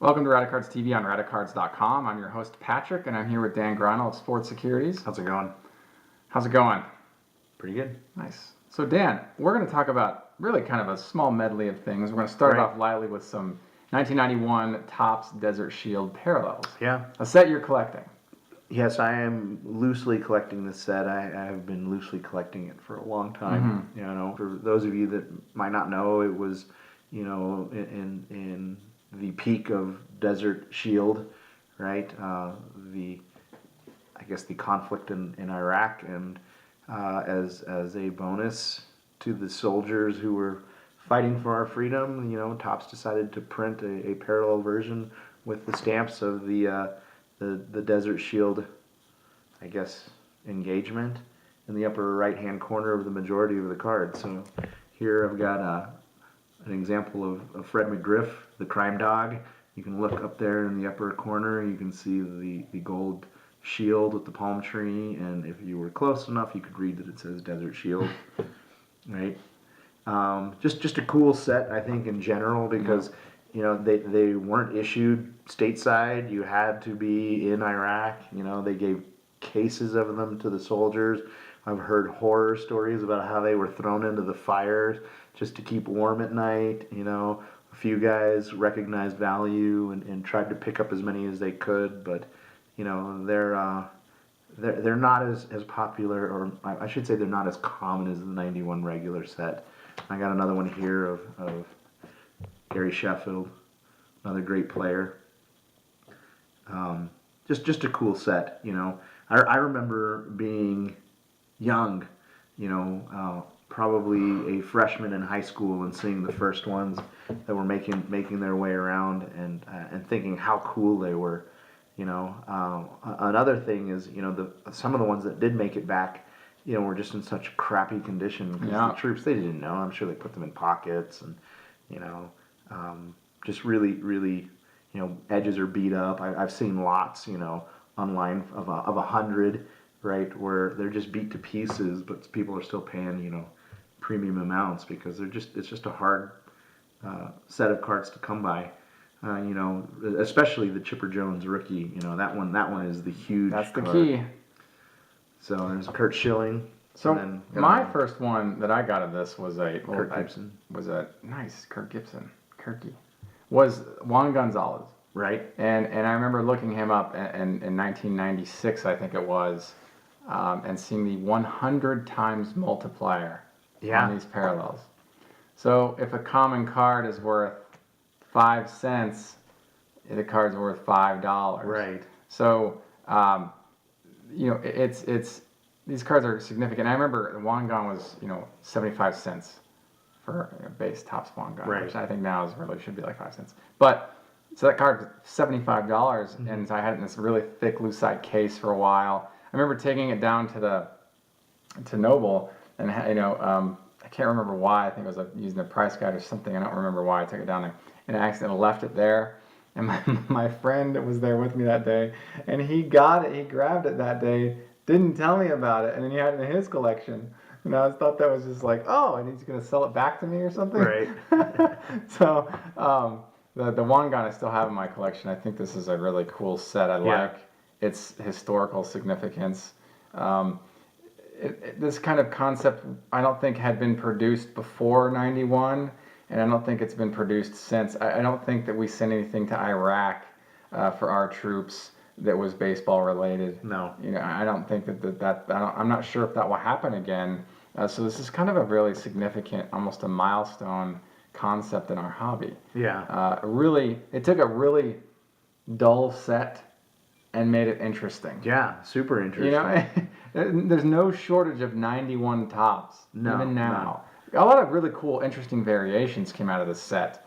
Welcome to Radicards TV on Radicards.com. I'm your host Patrick, and I'm here with Dan Greinel of Sports Securities. How's it going? How's it going? Pretty good. Nice. So Dan, we're going to talk about really kind of a small medley of things. We're going to start off lightly with some 1991 Topps Desert Shield parallels. Yeah. A set you're collecting. Yes, I am loosely collecting this set. I have been loosely collecting it for a long time. Mm-hmm. You know, for those of you that might not know, it was, you know, in the peak of Desert Shield, right? I guess the conflict in Iraq, and as a bonus to the soldiers who were fighting for our freedom, you know, Topps decided to print a parallel version with the stamps of the Desert Shield, I guess, engagement in the upper right-hand corner of the majority of the cards. So here I've got an example of Fred McGriff, the crime dog. You can look up there in the upper corner. You can see the gold shield with the palm tree, and if you were close enough, you could read that it says Desert Shield, right? Just a cool set, I think, in general, because you know they weren't issued stateside. You had to be in Iraq. You know, they gave cases of them to the soldiers. I've heard horror stories about how they were thrown into the fires just to keep warm at night. You know, a few guys recognized value and tried to pick up as many as they could, but you know they're not as popular, or I should say they're not as common as the '91 regular set. I got another one here of Gary Sheffield, another great player. Just a cool set, you know. I remember being young, you know, probably a freshman in high school, and seeing the first ones that were making their way around, and thinking how cool they were, you know. Another thing is, you know, some of the ones that did make it back, you know, were just in such crappy condition because the troops, they didn't know. I'm sure they put them in pockets, and you know, just really, you know, edges are beat up. I've seen lots, you know, online of 100, right, where they're just beat to pieces, but people are still paying, you know, premium amounts because it's just a hard set of cards to come by. You know, especially the Chipper Jones rookie. You know, that one is the huge. That's the card. key. So there's Kurt Schilling. So my first one that I got of this was Kurt Gibson. Was a nice Kurt Gibson. Kirky. Was Juan Gonzalez. Right. And I remember looking him up in 1996, I think it was, and seeing the 100 times multiplier on these parallels. So if a common card is worth 5 cents, the card's worth $5. Right. So you know, it's these cards are significant. I remember Juan Gon was, you know, 75 cents for a base Topps Juan Gon, which I think now really should be like 5 cents. But so that card was $75, and so I had it in this really thick lucite case for a while. I remember taking it down to Noble, and you know, I can't remember why. I think it was using the price guide or something. I don't remember why I took it down there, and I accidentally left it there. And my friend was there with me that day, and he got it. He grabbed it that day, didn't tell me about it, and then he had it in his collection. And I thought that was just like, oh, and he's going to sell it back to me or something. Right. So the Juan Gon I still have in my collection. I think this is a really cool set. I like its historical significance. This kind of concept I don't think had been produced before '91. And I don't think it's been produced since. I don't think that we sent anything to Iraq for our troops that was baseball related. No. You know, I don't think I'm not sure if that will happen again. So this is kind of a really significant, almost a milestone concept in our hobby. Yeah. It took a really dull set and made it interesting. Yeah, super interesting. You know, there's no shortage of 91 Topps, even now. No. A lot of really cool, interesting variations came out of the set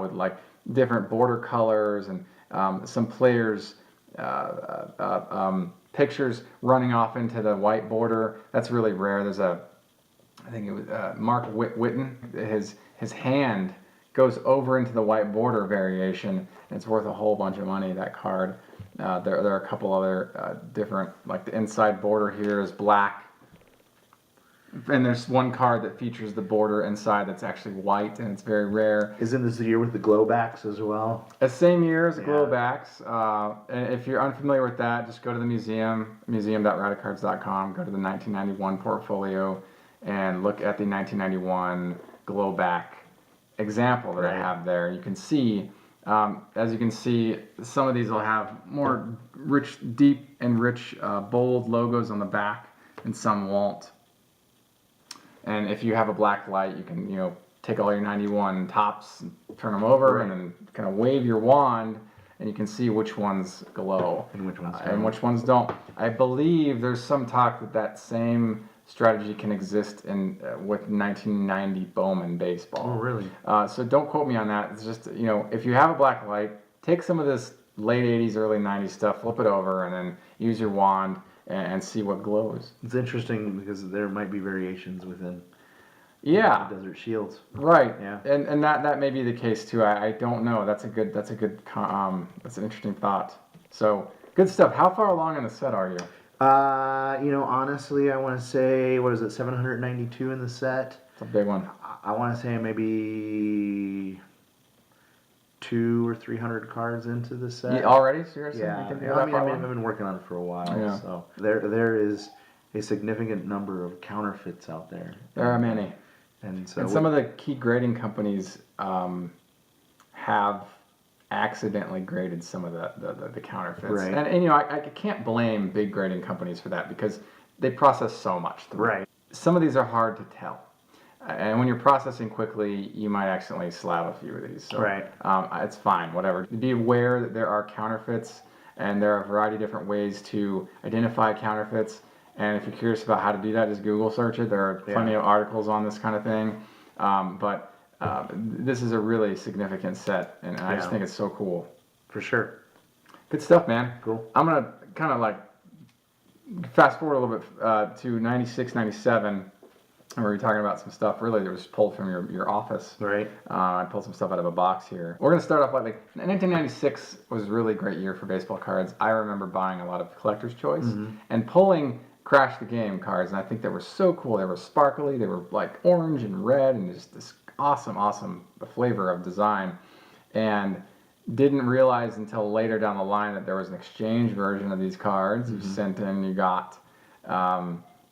with like different border colors and some players' pictures running off into the white border. That's really rare. There's I think it was Mark Whitten. His hand goes over into the white border variation, and it's worth a whole bunch of money, that card. There are a couple other different, like the inside border here is black. And there's one card that features the border inside that's actually white, and it's very rare. Isn't this the year with the glow backs as well? The same year as the Yeah. glow backs. And if you're unfamiliar with that, just go to the museum.radicards.com, go to the 1991 portfolio, and look at the 1991 glow back example that I have there. You can see, as you can see, some of these will have more rich, deep and rich, bold logos on the back, and some won't. And if you have a black light, you can, take all your 91 tops, and turn them over, and then kind of wave your wand, and you can see which ones glow And which ones and which ones don't. I believe there's some talk that same strategy can exist with 1990 Bowman baseball. Oh, really? So don't quote me on that. It's just, if you have a black light, take some of this late 80s, early 90s stuff, flip it over, and then use your wand and see what glows. It's interesting because there might be variations within Yeah. the Desert Shields. Right. Yeah. And that may be the case too. I don't know. That's an interesting thought. So good stuff. How far along in the set are you? Honestly, I want to say, what is it, 792 in the set? It's a big one. I want to say maybe 200 or 300 cards into the set. Yeah, already? Seriously? Yeah. You can do I that mean, far I've along? been working on it for a while, Yeah. so there is a significant number of counterfeits out there. There are many. And so And some of the key grading companies have accidentally graded some of the counterfeits. Right. And I can't blame big grading companies for that because they process so much through. Right. Some of these are hard to tell. And when you're processing quickly, you might accidentally slab a few of these. So, Right. It's fine, whatever. Be aware that there are counterfeits, and there are a variety of different ways to identify counterfeits. And if you're curious about how to do that, just Google search it. There are plenty of articles on this kind of thing. But this is a really significant set, and I just think it's so cool. For sure. Good stuff, man. Cool. I'm going to kind of fast forward a little bit to 96, 97. And we were talking about some stuff really that was pulled from your office. Right. I pulled some stuff out of a box here. We're going to start off lightly. 1996 was a really great year for baseball cards. I remember buying a lot of collector's choice and pulling Crash the Game cards, and I think they were so cool. They were sparkly, they were like orange and red, and just this awesome flavor of design. And didn't realize until later down the line that there was an exchange version of these cards. You sent in, you got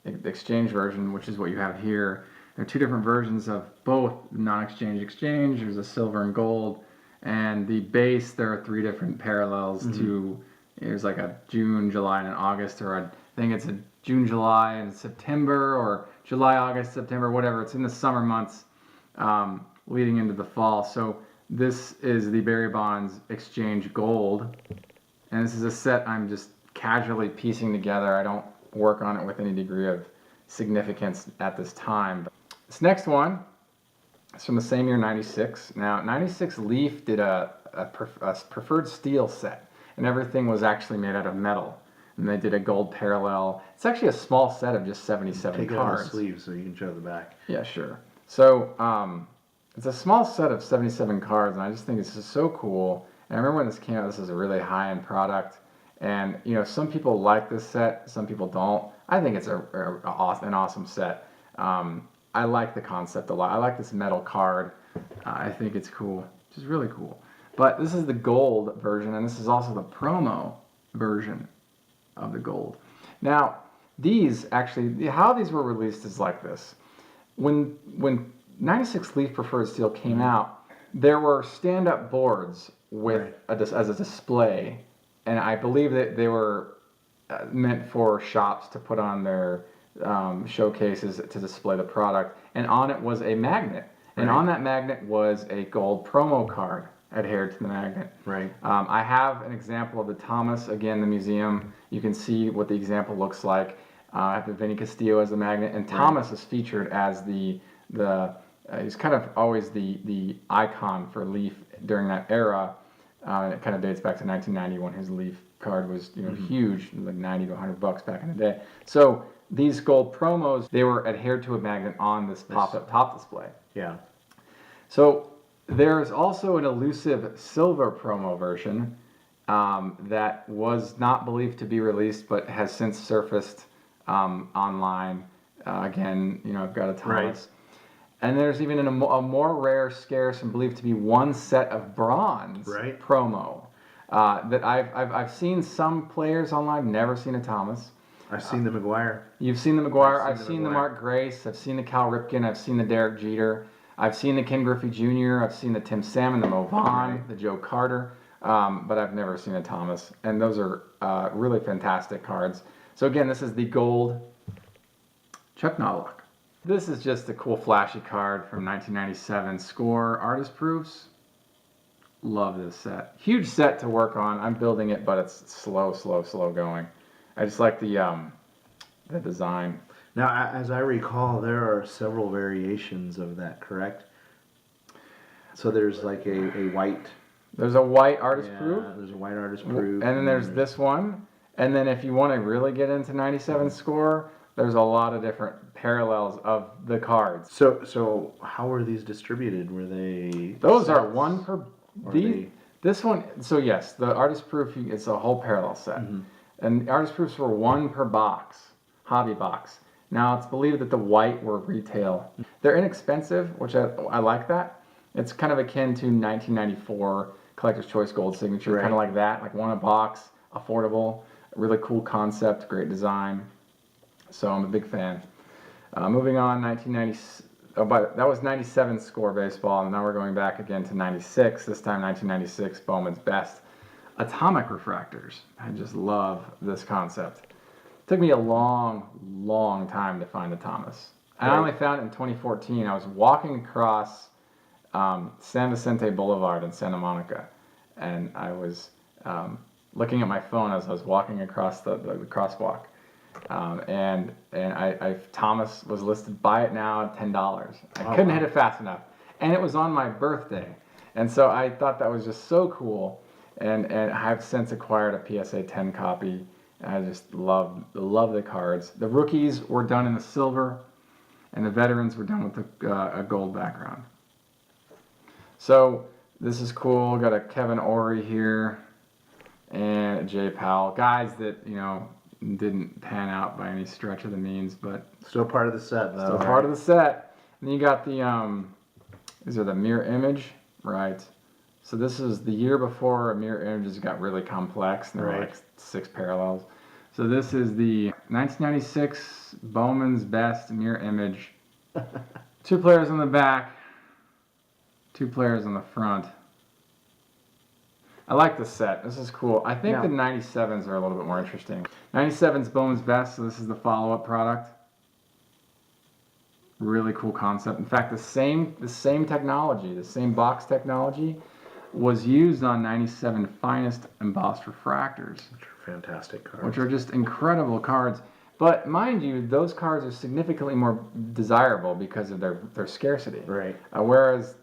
the exchange version, which is what you have here. There are two different versions of both non-exchange exchange. There's a silver and gold, and the base, there are three different parallels to, there's like a June, July, and an August, or I think it's a June, July, and September, or July, August, September, whatever. It's in the summer months leading into the fall. So this is the Barry Bonds Exchange Gold, and this is a set I'm just casually piecing together. I don't work on it with any degree of significance at this time. This next one is from the same year, 96. Now, 96 Leaf did a preferred steel set, and everything was actually made out of metal. And they did a gold parallel. It's actually a small set of just 77 Take it out of the cards. sleeve so you can show the back. Yeah, sure. So it's a small set of 77 cards, and I just think it's just so cool. And I remember when this came out, this is a really high-end product. And, some people like this set, some people don't. I think it's an awesome set. I like the concept a lot. I like this metal card. I think it's cool, just really cool. But this is the gold version, and this is also the promo version of the gold. Now, these actually, how these were released is like this. When 96 Leaf Preferred Steel came out, there were stand-up boards with as a display. And I believe that they were meant for shops to put on their showcases to display the product. And on it was a magnet. And on that magnet was a gold promo card adhered to the magnet. Right. I have an example of the Thomas, again, the museum. You can see what the example looks like. I have the Vinny Castillo as the magnet. And Thomas is featured as he's kind of always the icon for Leaf during that era. It kind of dates back to 1990 when his Leaf card was huge, like 90 to 100 bucks back in the day. So these gold promos, they were adhered to a magnet on this pop-up top display. Yeah. So there's also an elusive silver promo version that was not believed to be released but has since surfaced online. Again, you know, I've got a Thomas. Right. And there's even a more rare, scarce, and believed to be one set of bronze Right. promo that I've seen some players online, never seen a Thomas. I've seen the McGuire. You've seen the McGuire. I've I've seen seen the the Mark Grace. I've seen the Cal Ripken. I've seen the Derek Jeter. I've seen the Ken Griffey Jr. I've seen the Tim Salmon, the Mo Vaughn, Right. the Joe Carter. But I've never seen a Thomas. And those are really fantastic cards. So again, this is the gold Chuck Knobloch. This is just a cool flashy card from 1997. Score Artist Proofs. Love this set. Huge set to work on. I'm building it, but it's slow going. I just like the design. Now, as I recall, there are several variations of that, correct? So there's like a white. There's a white Artist Proof. There's a white Artist Proof. And then there's this one. And then if you want to really get into 97 Score, there's a lot of different parallels of the cards. So how were these distributed? Were they? Those are sets? one per. Or This one. So yes, the Artist Proof. It's a whole parallel set, and the Artist Proofs were one per box, hobby box. Now it's believed that the white were retail. They're inexpensive, which I like that. It's kind of akin to 1994 Collector's Choice Gold Signature, Right. kind of like that, like one a box, affordable, really cool concept, great design. So I'm a big fan. Moving on, 1990. Oh, but that was 97 Score baseball, and now we're going back again to 96. This time, 1996, Bowman's Best. Atomic refractors. I just love this concept. Took me a long time to find a Thomas. I only found it in 2014. I was walking across San Vicente Boulevard in Santa Monica, and I was looking at my phone as I was walking across the crosswalk. And Thomas was listed, buy it now at $10. I couldn't hit it fast enough, and it was on my birthday, and so I thought that was just so cool. And I've since acquired a PSA 10 copy. And I just love the cards. The rookies were done in the silver, and the veterans were done with a gold background. So this is cool. Got a Kevin Ory here and a Jay Powell, guys that didn't pan out by any stretch of the means, but Still part of the set, though. still part of the set. And then you got the these are the mirror image, right? So this is the year before mirror images got really complex, and there were like 6 parallels. So this is the 1996 Bowman's Best mirror image. 2 players on the back, 2 players on the front. I like this set. This is cool. I think the 97s are a little bit more interesting. 97's Bowman's Best, so this is the follow-up product. Really cool concept. In fact, the same technology, the same box technology, was used on 97 Finest embossed refractors, Which are fantastic cards. which are just incredible cards. But mind you, those cards are significantly more desirable because of their scarcity. Right. Whereas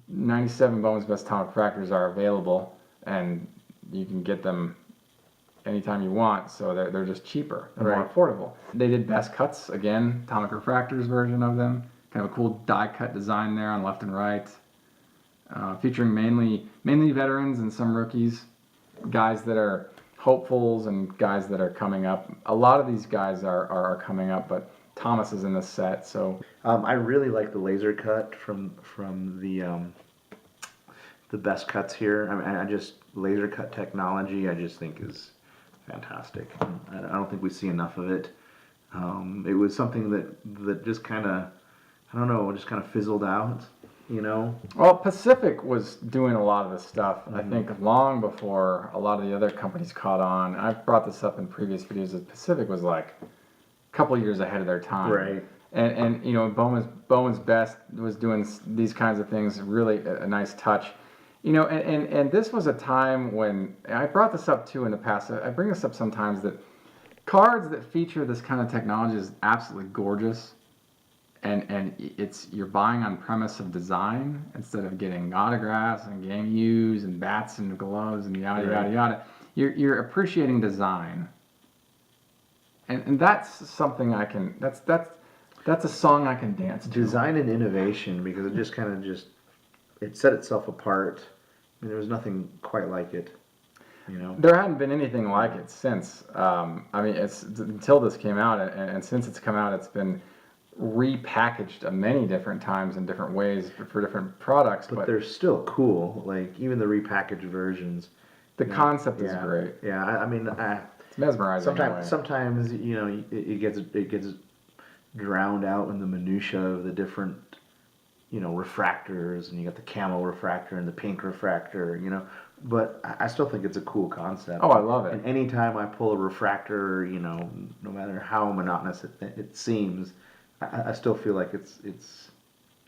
97 Bowman's Best atomic refractors are available, and you can get them anytime you want, so they're just cheaper and more affordable. They did best cuts, again, atomic refractors version of them. Kind of a cool die cut design there on left and right. Featuring mainly veterans and some rookies, guys that are hopefuls and guys that are coming up. A lot of these guys are coming up, but Thomas is in this set, so I really like the laser cut from the best cuts here. I mean, I just laser cut technology. I just think is fantastic. I don't think we see enough of it. It was something that just kind of, I don't know, just kind of fizzled out. Well, Pacific was doing a lot of this stuff, I think, long before a lot of the other companies caught on. I've brought this up in previous videos that Pacific was like a couple years ahead of their time. Right. And Bowman's Best was doing these kinds of things, really a nice touch. And this was a time when, I brought this up too in the past, I bring this up sometimes, that cards that feature this kind of technology is absolutely gorgeous. And you're buying on premise of design instead of getting autographs and game use and bats and gloves and yada yada yada. You're appreciating design, and that's something I can. That's a song I can dance to. Design and innovation, because it just it set itself apart. I mean, there was nothing quite like it. There hadn't been anything like it since. It's until this came out, and since it's come out, it's been repackaged many different times in different ways for different products. But they're still cool. Like even the repackaged versions. The concept is Yeah, great. yeah. I mean, It's mesmerizing. sometimes you know it gets drowned out in the minutia of the different refractors, and you got the camel refractor and the pink refractor, but I still think it's a cool concept. Oh, I love it. And anytime I pull a refractor, no matter how monotonous it seems, I still feel like it's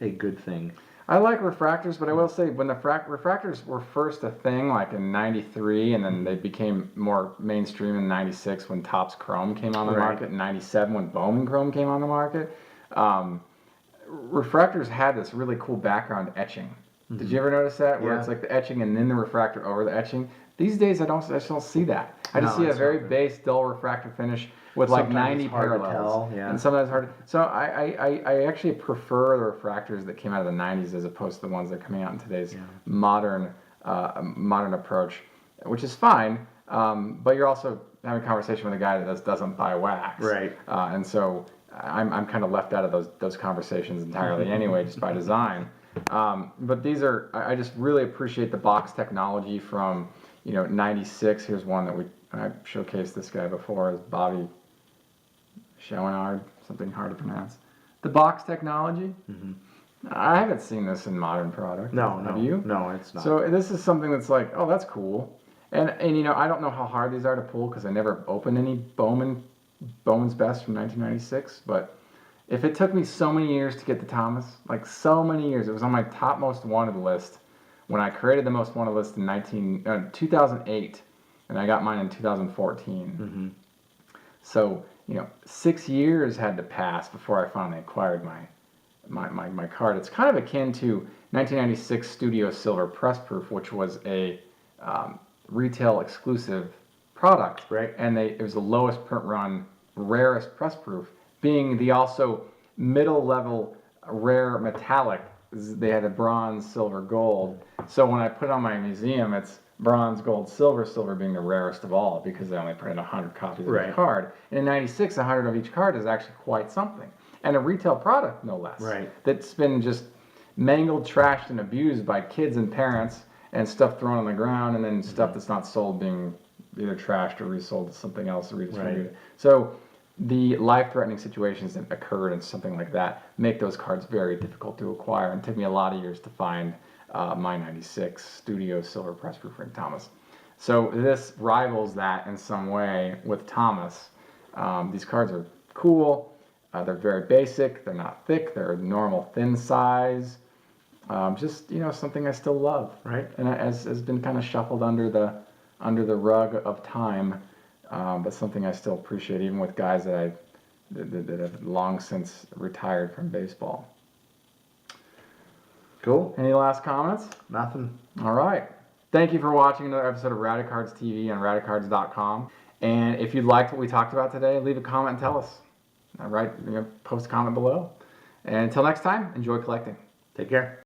a good thing. I like refractors, but I will say when the refractors were first a thing, like in '93, and then they became more mainstream in '96 when Topps Chrome came on the market, in '97 when Bowman Chrome came on the market. Refractors had this really cool background etching. Did you ever notice that? Where it's like the etching and then the refractor over the etching. These days, I just don't see that. I just see a very base, dull refractor finish with like 90 parallels. And sometimes hard. So I actually prefer the refractors that came out of the 90s as opposed to the ones that are coming out in today's modern approach, which is fine. But you're also having a conversation with a guy that doesn't buy wax. Right. And so I'm kind of left out of those conversations entirely anyway, just by design. But these are, I just really appreciate the box technology from, '96. Here's one that I showcased this guy before, is Bobby Chouinard, something hard to pronounce. The box technology. I haven't seen this in modern product. No, Have you? No, it's not. So this is something that's like, oh, that's cool. And I don't know how hard these are to pull because I never opened any Bowman's Best from 1996, but if it took me so many years to get to Thomas, like so many years, it was on my top most wanted list when I created the most wanted list in 2008, and I got mine in 2014. So 6 years had to pass before I finally acquired my card. It's kind of akin to 1996 Studio Silver Press Proof, which was a retail exclusive product, Right. And it was the lowest print run, rarest press proof, being the also middle level rare metallic. They had a bronze, silver, gold. So when I put it on my museum, it's bronze, gold, silver being the rarest of all because they only printed 100 copies of each card. And in '96, 100 of each card is actually quite something, and a retail product no less. Right. That's been just mangled, trashed, and abused by kids and parents, and stuff thrown on the ground, and then stuff that's not sold being either trashed or resold to something else or redistributed. Right. So the life-threatening situations that occurred in something like that make those cards very difficult to acquire, and it took me a lot of years to find my '96 Studio Silver Press Proof Frank Thomas. So this rivals that in some way with Thomas. These cards are cool. They're very basic. They're not thick. They're normal thin size. Just something I still love, Right. And has been kind of shuffled under the rug of time, but something I still appreciate, even with guys that have long since retired from baseball. Cool. Any last comments? Nothing. All right. Thank you for watching another episode of Radicards TV on radicards.com. And if you liked what we talked about today, leave a comment and tell us. All right, post a comment below. And until next time, enjoy collecting. Take care.